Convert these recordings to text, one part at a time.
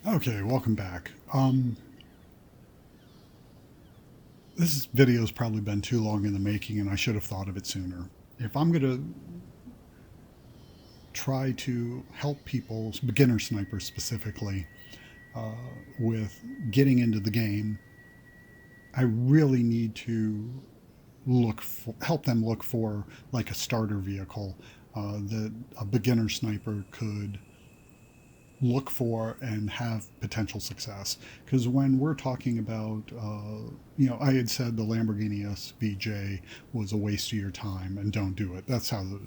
Okay, welcome back. This video's probably been too long in the making, and I should have thought of it sooner. If I'm going to try to help people, beginner snipers specifically, uh, with getting into the game, I really need to help them look for like a starter vehicle that a beginner sniper could look for and have potential success. Because when we're talking about, I had said the Lamborghini SVJ was a waste of your time and don't do it. That's how the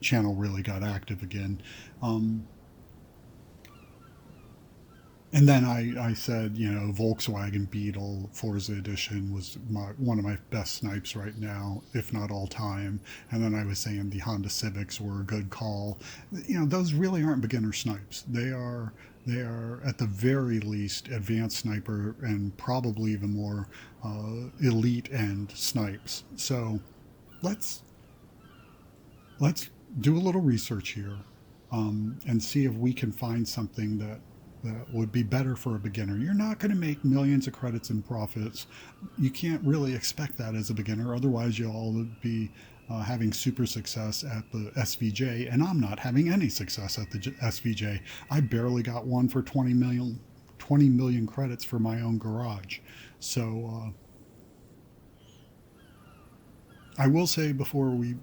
channel really got active again. Um, and then I said, Volkswagen Beetle Forza Edition was one of my best snipes right now, if not all time. And then I was saying the Honda Civics were a good call. Those really aren't beginner snipes. They are at the very least advanced sniper and probably even more elite end snipes. So let's let's do a little research here and see if we can find something that would be better for a beginner. You're not going to make millions of credits in profits. You can't really expect that as a beginner. Otherwise, you'll all be having super success at the SVJ, and I'm not having any success at the SVJ. I barely got one for 20 million credits for my own garage. So I will say before we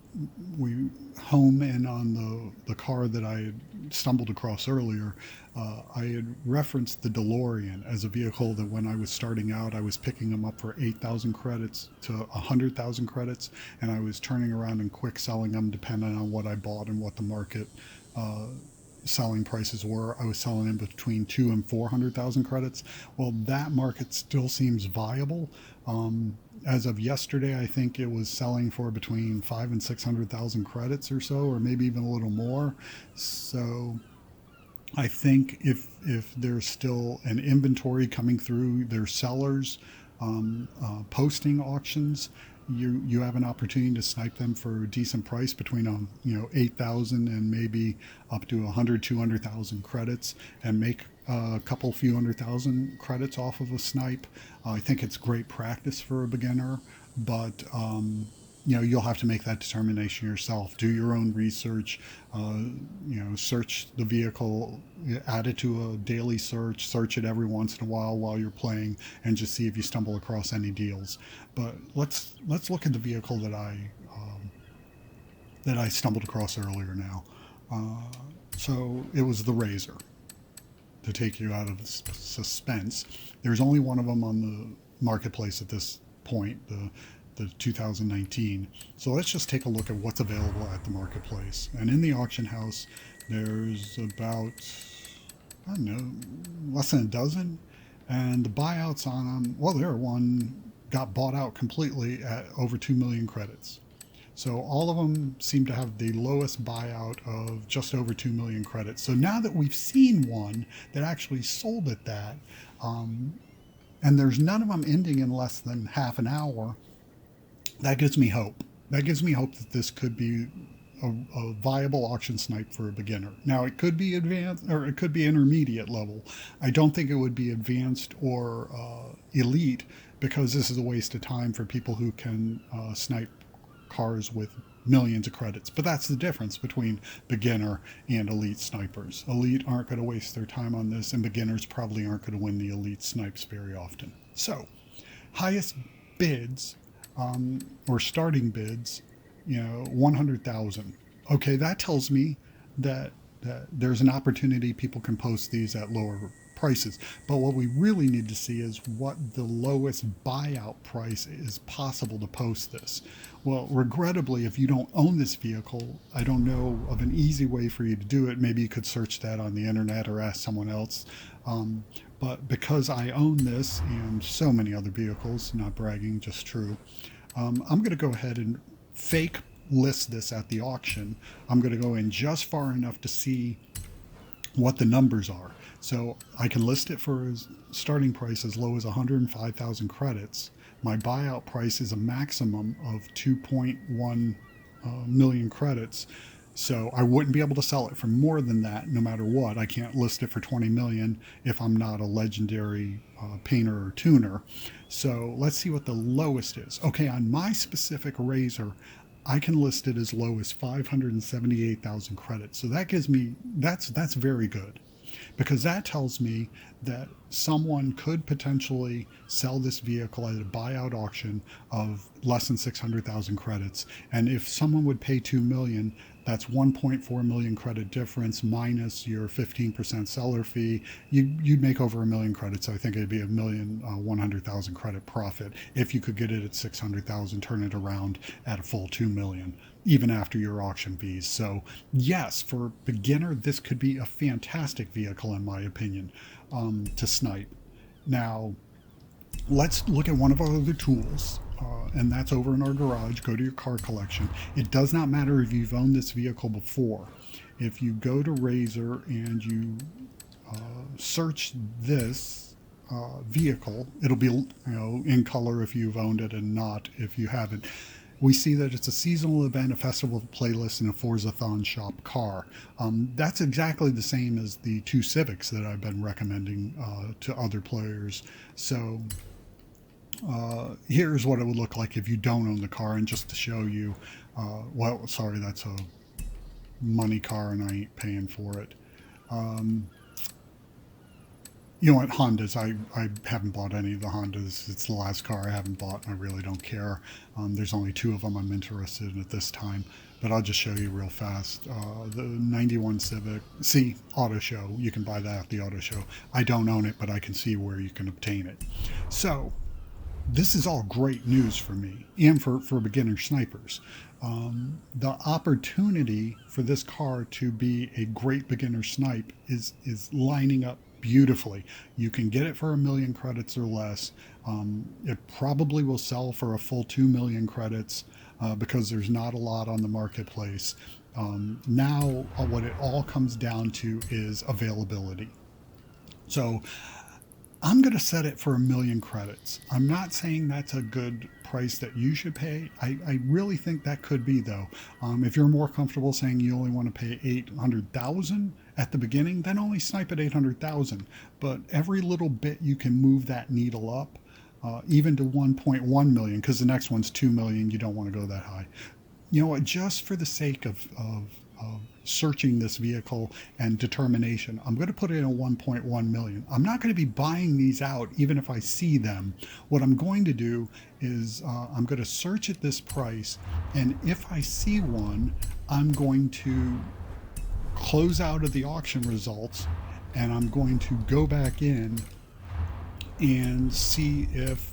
home in on the car that I had stumbled across earlier, I had referenced the DeLorean as a vehicle that when I was starting out, I was picking them up for 8,000 credits to 100,000 credits, and I was turning around and quick selling them depending on what I bought and what the market uh, selling prices were. I was selling in between 200,000 and 400,000 credits. Well, that market still seems viable. As of yesterday, I think it was selling for between 500,000 and 600,000 credits or so, or maybe even a little more. So I think if there's still an inventory coming through their sellers posting auctions, you have an opportunity to snipe them for a decent price between 8,000 and maybe up to 100 200,000 credits and make a couple few 100,000 credits off of a snipe. I think it's great practice for a beginner, but you'll have to make that determination yourself. Do your own research. Search the vehicle, add it to a daily search it every once in a while you're playing, and just see if you stumble across any deals. But let's look at the vehicle that I stumbled across earlier now. So it was the Razor. To take you out of suspense, there's only one of them on the marketplace at this point, the 2019. So let's just take a look at what's available at the marketplace. And in the auction house, there's about, I don't know, less than a dozen. And the buyouts on them, well, there one got bought out completely at over 2 million credits. So all of them seem to have the lowest buyout of just over 2 million credits. So now that we've seen one that actually sold at that, um, and there's none of them ending in less than half an hour, that gives me hope. That gives me hope that this could be a viable auction snipe for a beginner. Now, it could be advanced or it could be intermediate level. I don't think it would be advanced or elite, because this is a waste of time for people who can snipe cars with millions of credits. But that's the difference between beginner and elite snipers. Elite aren't going to waste their time on this, and beginners probably aren't going to win the elite snipes very often. So, highest bids or starting bids, 100,000. Okay, that tells me that there's an opportunity people can post these at lower prices. But what we really need to see is what the lowest buyout price is possible to post this. Well, regrettably, if you don't own this vehicle, I don't know of an easy way for you to do it. Maybe you could search that on the internet or ask someone else. But because I own this and so many other vehicles, not bragging, just true, I'm going to go ahead and fake list this at the auction. I'm going to go in just far enough to see what the numbers are. So I can list it for a starting price as low as 105,000 credits. My buyout price is a maximum of 2.1 million credits. So I wouldn't be able to sell it for more than that, no matter what. I can't list it for 20 million if I'm not a legendary painter or tuner. So let's see what the lowest is. Okay, on my specific razor, I can list it as low as 578,000 credits. So that gives me that's very good, because that tells me that someone could potentially sell this vehicle at a buyout auction of less than 600,000 credits. And if someone would pay 2 million, that's 1.4 million credit difference minus your 15% seller fee. You'd make over a million credits. I think it'd be a million 100,000 credit profit if you could get it at 600,000, turn it around at a full 2 million, even after your auction fees. So yes, for beginner, this could be a fantastic vehicle in my opinion, to snipe. Now, let's look at one of our other tools, and that's over in our garage. Go to your car collection. It does not matter if you've owned this vehicle before. If you go to Razor and you search this vehicle, it'll be in color if you've owned it and not if you haven't. We see that it's a seasonal event, a festival playlist, and a Forza-thon shop car. That's exactly the same as the two Civics that I've been recommending to other players. So here's what it would look like if you don't own the car. And just to show you, well, sorry, that's a money car and I ain't paying for it. You know what, Hondas, I haven't bought any of the Hondas. It's the last car I haven't bought, and I really don't care. There's only two of them I'm interested in at this time, but I'll just show you real fast. The 91 Civic, see, Auto Show, you can buy that at the Auto Show. I don't own it, but I can see where you can obtain it. So this is all great news for me and for beginner snipers. The opportunity for this car to be a great beginner snipe is lining up beautifully. You can get it for 1 million credits or less. It probably will sell for a full 2 million credits because there's not a lot on the marketplace. Now, what it all comes down to is availability. So I'm going to set it for 1 million credits. I'm not saying that's a good price that you should pay. I really think that could be, though. If you're more comfortable saying you only want to pay 800,000 at the beginning, then only snipe at 800,000. But every little bit you can move that needle up, even to 1.1 million, because the next one's 2 million. You don't want to go that high. You know what? Just for the sake of searching this vehicle and determination, I'm going to put it in a 1.1 million. I'm not going to be buying these out even if I see them. What I'm going to do is I'm going to search at this price, and if I see one, I'm going to close out of the auction results, and I'm going to go back in and see if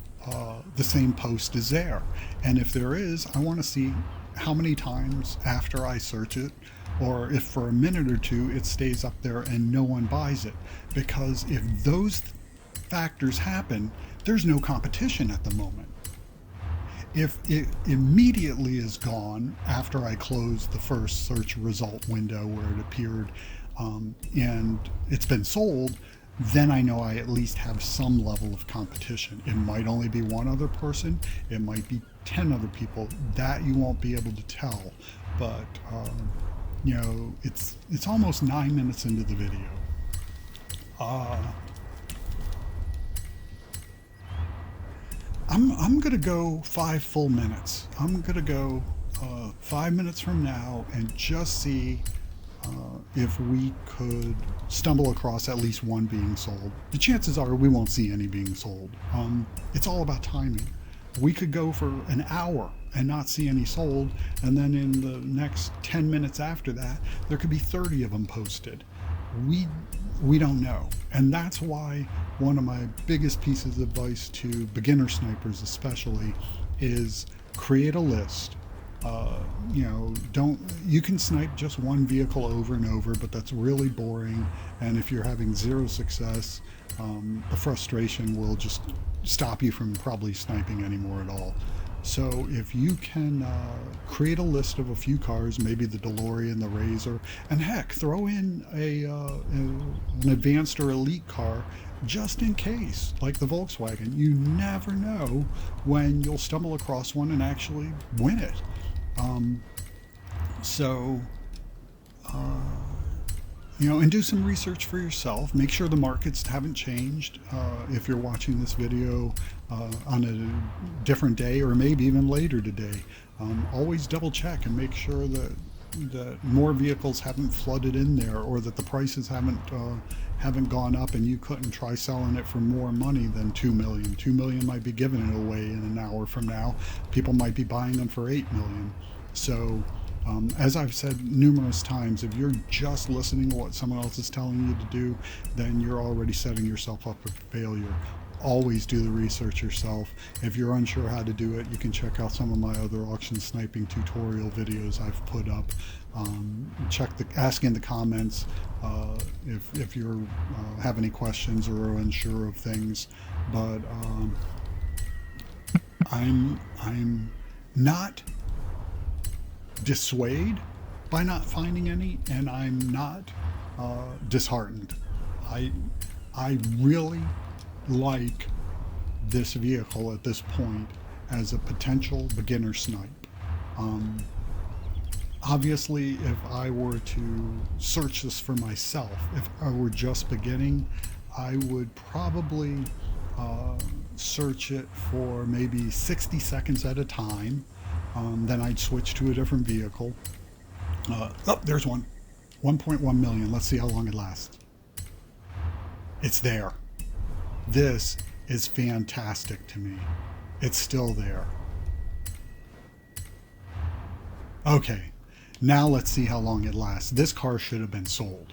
the same post is there. And if there is, I want to see how many times after I search it, or if for a minute or two it stays up there and no one buys it. Because if those factors happen, there's no competition at the moment. If it immediately is gone after I closed the first search result window where it appeared, and it's been sold, then I know I at least have some level of competition. It might only be one other person, it might be 10 other people. That you won't be able to tell. But it's almost 9 minutes into the video. I'm gonna go 5 full minutes. I'm gonna go 5 minutes from now and just see if we could stumble across at least one being sold. The chances are we won't see any being sold. It's all about timing. We could go for an hour and not see any sold, and then in the next 10 minutes after that, there could be 30 of them posted. We don't know. And that's why one of my biggest pieces of advice to beginner snipers especially is create a list. You can snipe just one vehicle over and over, but that's really boring. And if you're having zero success, the frustration will just stop you from probably sniping anymore at all. So if you can create a list of a few cars, maybe the DeLorean, the Razor, and heck, throw in an advanced or elite car just in case, like the Volkswagen. You never know when you'll stumble across one and actually win it. So And do some research for yourself. Make sure the markets haven't changed. If you're watching this video on a different day or maybe even later today, always double check and make sure that more vehicles haven't flooded in there, or that the prices haven't gone up and you couldn't try selling it for more money than 2 million. 2 million might be giving it away in an hour from now. People might be buying them for 8 million. So as I've said numerous times, if you're just listening to what someone else is telling you to do, then you're already setting yourself up for failure. Always do the research yourself. If you're unsure how to do it, you can check out some of my other auction sniping tutorial videos I've put up. Ask in the comments if you have any questions or are unsure of things. But I'm not dissuaded by not finding any, and I'm not disheartened. I really like this vehicle at this point as a potential beginner snipe. Obviously, if I were to search this for myself, if I were just beginning, I would probably search it for maybe 60 seconds at a time. Then I'd switch to a different vehicle. Oh, there's one. 1.1 million. Let's see how long it lasts. It's there. This is fantastic to me. It's still there. Okay, now let's see how long it lasts. This car should have been sold.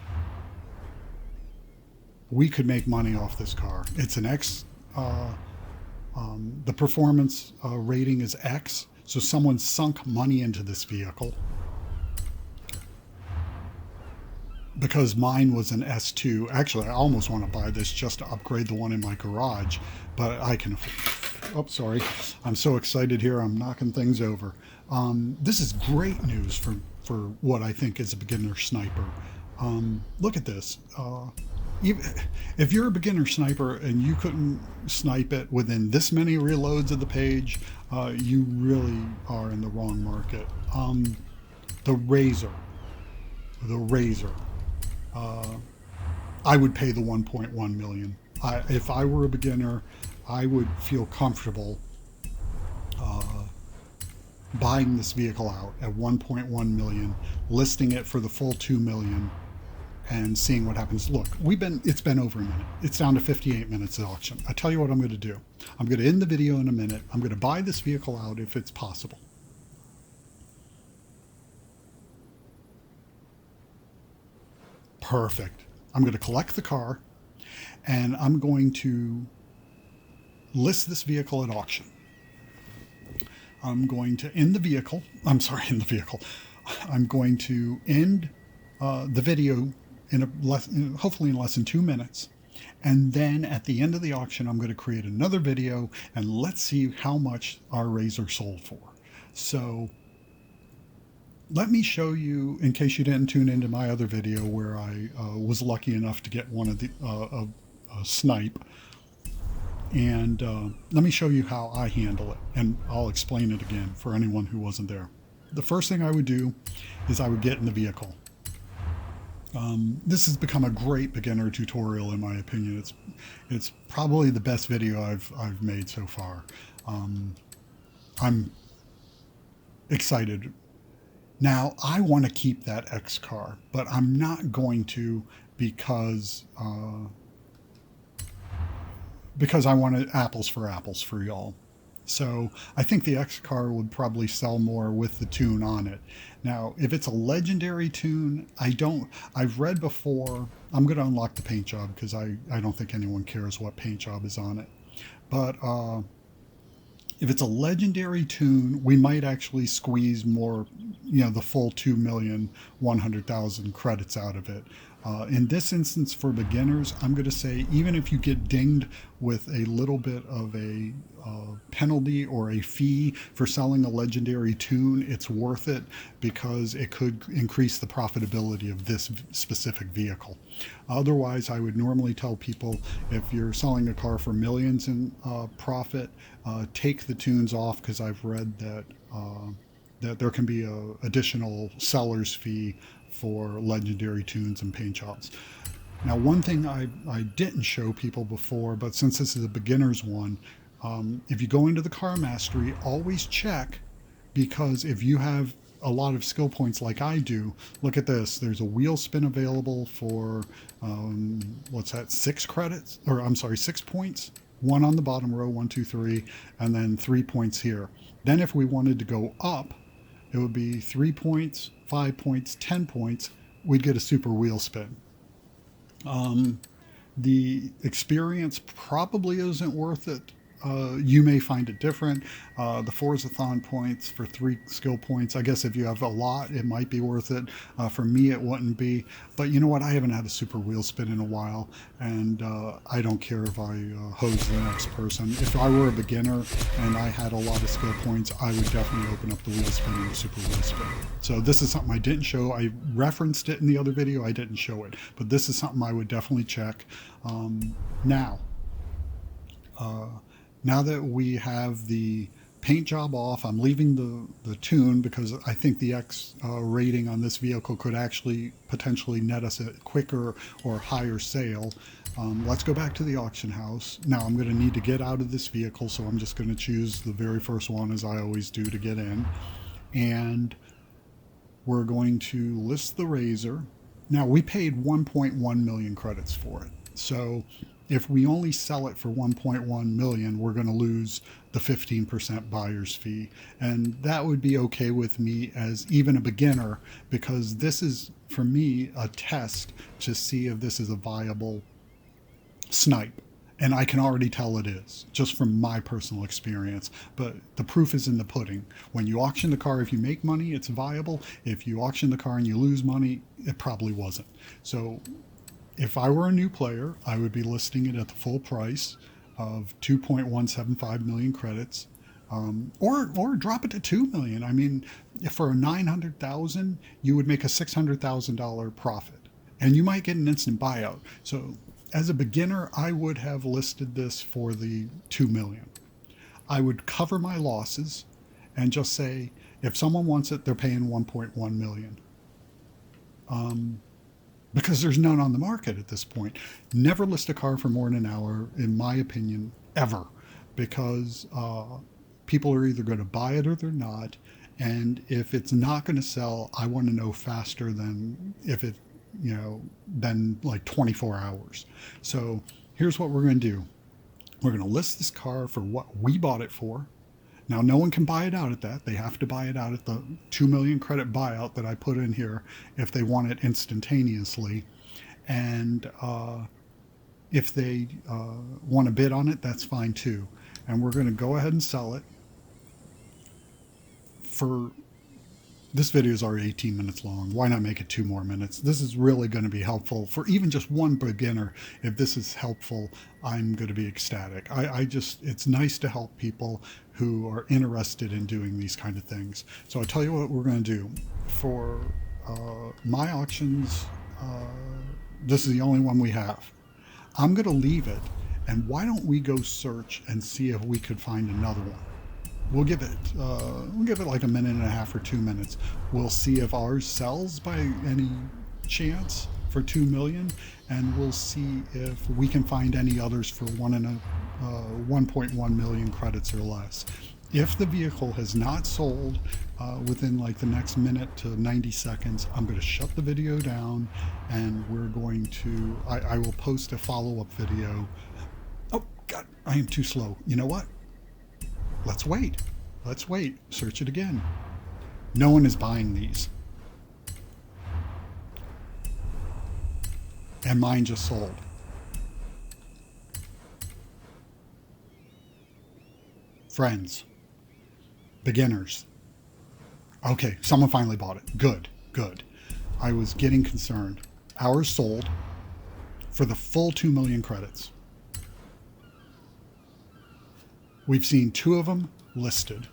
We could make money off this car. It's an X. The performance rating is X. So someone sunk money into this vehicle, because mine was an S2. Actually, I almost want to buy this just to upgrade the one in my garage, but I can afford. Oh, sorry. I'm so excited here. I'm knocking things over. This is great news for what I think is a beginner sniper. Look at this. If you're a beginner sniper and you couldn't snipe it within this many reloads of the page, you really are in the wrong market. The Razor. I would pay the 1.1 million. If I were a beginner, I would feel comfortable buying this vehicle out at 1.1 million, listing it for the full 2 million, and seeing what happens. Look, it's been over a minute. It's down to 58 minutes at auction. I tell you what I'm going to do. I'm going to end the video in a minute. I'm going to buy this vehicle out if it's possible. Perfect. I'm going to collect the car, and I'm going to list this vehicle at auction. I'm going to end the vehicle. I'm going to end the video hopefully in less than 2 minutes. And then at the end of the auction, I'm going to create another video, and let's see how much our Razor sold for. So let me show you, in case you didn't tune into my other video where I was lucky enough to get one of the a snipe. And let me show you how I handle it, and I'll explain it again for anyone who wasn't there. The first thing I would do is I would get in the vehicle. This has become a great beginner tutorial, in my opinion. It's probably the best video I've made so far. I'm excited. Now, I want to keep that X car, but I'm not going to because I wanted apples for y'all. So I think the X car would probably sell more with the tune on it. Now, if it's a legendary tune, I've read before, I'm going to unlock the paint job because I don't think anyone cares what paint job is on it. But if it's a legendary tune, we might actually squeeze more, the full 2,100,000 credits out of it. In this instance, for beginners, I'm going to say even if you get dinged with a little bit of a penalty or a fee for selling a legendary tune, it's worth it because it could increase the profitability of this specific vehicle. Otherwise, I would normally tell people, if you're selling a car for millions in profit, take the tunes off, because I've read that there can be an additional seller's fee for legendary tunes and paint jobs. Now, one thing I didn't show people before, but since this is a beginner's one, if you go into the car mastery, always check, because if you have a lot of skill points like I do, look at this. There's a wheel spin available for, what's that, 6 credits? Or I'm sorry, 6 points. 1 on the bottom row, 1, 2, 3, and then 3 points here. Then if we wanted to go up, it would be 3 points, 5 points, 10 points. We'd get a super wheel spin. The experience probably isn't worth it. You may find it different. The Forzathon points for 3 skill points. I guess if you have a lot, it might be worth it. For me, it wouldn't be. But you know what? I haven't had a super wheel spin in a while, and I don't care if I hose the next person. If I were a beginner and I had a lot of skill points, I would definitely open up the wheel spin and the super wheel spin. So this is something I didn't show. I referenced it in the other video. I didn't show it. But this is something I would definitely check. Now that we have the paint job off, I'm leaving the tune because I think the X rating on this vehicle could actually potentially net us a quicker or higher sale. Let's go back to the auction house. Now I'm going to need to get out of this vehicle, so I'm just going to choose the very first one, as I always do, to get in. And we're going to list the Razor. Now, we paid 1.1 million credits for it. So if we only sell it for 1.1 million, we're going to lose the 15% buyer's fee. And that would be okay with me as even a beginner, because this is, for me, a test to see if this is a viable snipe. And I can already tell it is, just from my personal experience. But the proof is in the pudding. When you auction the car, if you make money, it's viable. If you auction the car and you lose money, it probably wasn't. So if I were a new player, I would be listing it at the full price of 2.175 million credits, or drop it to 2 million. I mean, if for a 900,000, you would make a $600,000 profit, and you might get an instant buyout. So as a beginner, I would have listed this for the 2 million. I would cover my losses and just say, if someone wants it, they're paying 1.1 million. Because there's none on the market at this point. Never list a car for more than an hour, in my opinion, ever, because people are either going to buy it or they're not. And if it's not going to sell, I want to know faster than if it, than like 24 hours. So here's what we're going to do. We're going to list this car for what we bought it for. Now, no one can buy it out at that. They have to buy it out at the 2 million credit buyout that I put in here if they want it instantaneously. And if they want to bid on it, that's fine too. And we're going to go ahead and sell it. For this video is already 18 minutes long. Why not make it 2 more minutes? This is really going to be helpful for even just one beginner. If this is helpful, I'm going to be ecstatic. It's nice to help people who are interested in doing these kind of things. So I'll tell you what we're going to do. For my auctions, this is the only one we have. I'm going to leave it, and why don't we go search and see if we could find another one. We'll give it like a minute and a half or 2 minutes. We'll see if ours sells by any chance for 2 million, and we'll see if we can find any others for 1.1 million credits or less. If the vehicle has not sold within like the next minute to 90 seconds, I'm going to shut the video down, and we're going to, I will post a follow-up video. Oh God, I am too slow. You know what? Let's wait. Let's wait. Search it again. No one is buying these. And mine just sold. Friends. Beginners. Okay, someone finally bought it. Good, good. I was getting concerned. Ours sold for the full 2 million credits. We've seen 2 of them listed.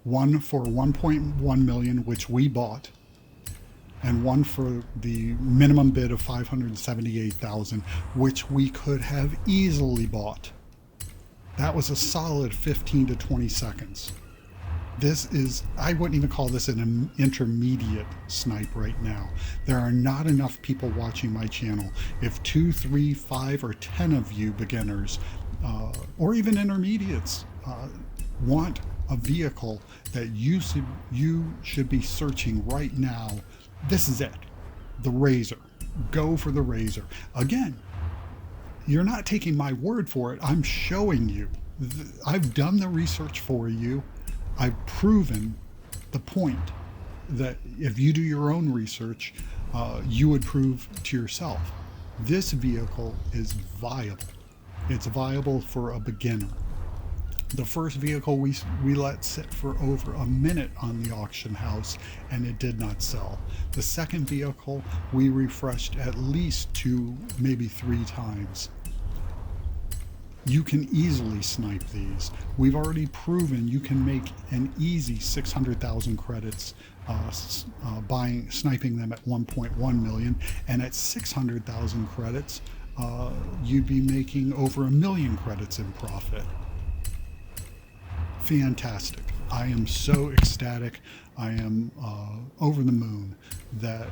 One for 1.1 million, which we bought, and one for the minimum bid of 578,000, which we could have easily bought. That was a solid 15 to 20 seconds. This is, I wouldn't even call this an intermediate snipe right now. There are not enough people watching my channel. If 2, 3, 5, or 10 of you beginners, or even intermediates, want a vehicle that you should be searching right now, this is it. The Razor. Go for the Razor. Again, you're not taking my word for it. I'm showing you. I've done the research for you. I've proven the point that if you do your own research, you would prove to yourself. This vehicle is viable. It's viable for a beginner. The first vehicle we let sit for over a minute on the auction house and it did not sell. The second vehicle we refreshed at least 2, maybe 3 times. You can easily snipe these. We've already proven you can make an easy 600,000 credits sniping them at 1.1 million, and at 600,000 credits you'd be making over 1 million credits in profit. Fantastic. I am so ecstatic. I am over the moon that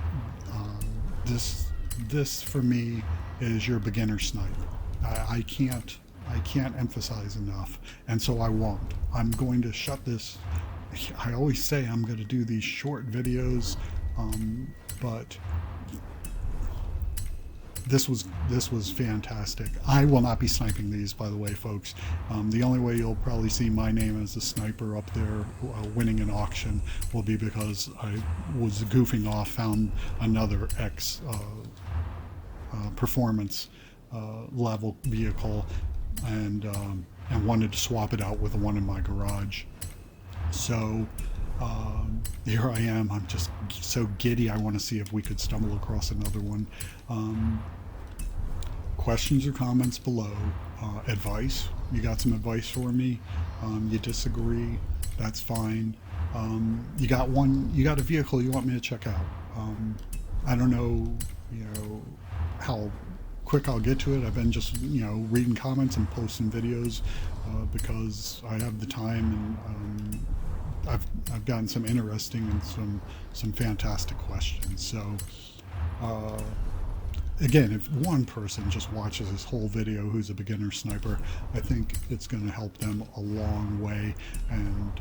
this for me is your beginner snipe. I can't emphasize enough, and so I won't. I'm going to shut this. I always say I'm going to do these short videos, but this was fantastic. I will not be sniping these, by the way, folks. The only way you'll probably see my name as a sniper up there winning an auction will be because I was goofing off, found another X performance level vehicle, and wanted to swap it out with the one in my garage. So here I am. I'm just so giddy. I want to see if we could stumble across another one. Questions or comments below. Advice. You got some advice for me? You disagree? That's fine. You got a vehicle you want me to check out. I don't know, how quick I'll get to it. I've been just, reading comments and posting videos because I have the time, and I've gotten some interesting and some fantastic questions. So again, if one person just watches this whole video who's a beginner sniper, I think it's going to help them a long way. And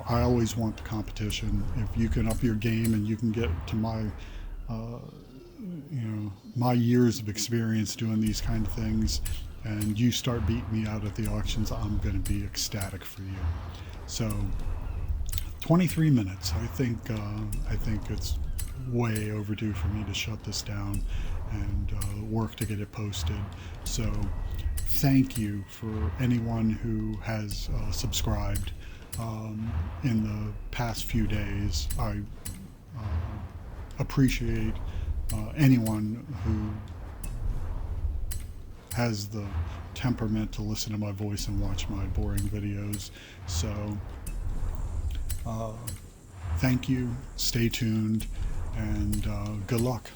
I always want the competition. If you can up your game and you can get to my my years of experience doing these kind of things, and you start beating me out at the auctions, I'm going to be ecstatic for you. So 23 minutes. I think it's way overdue for me to shut this down and work to get it posted. So thank you for anyone who has subscribed in the past few days. I appreciate anyone who has the temperament to listen to my voice and watch my boring videos. So thank you, stay tuned, and good luck.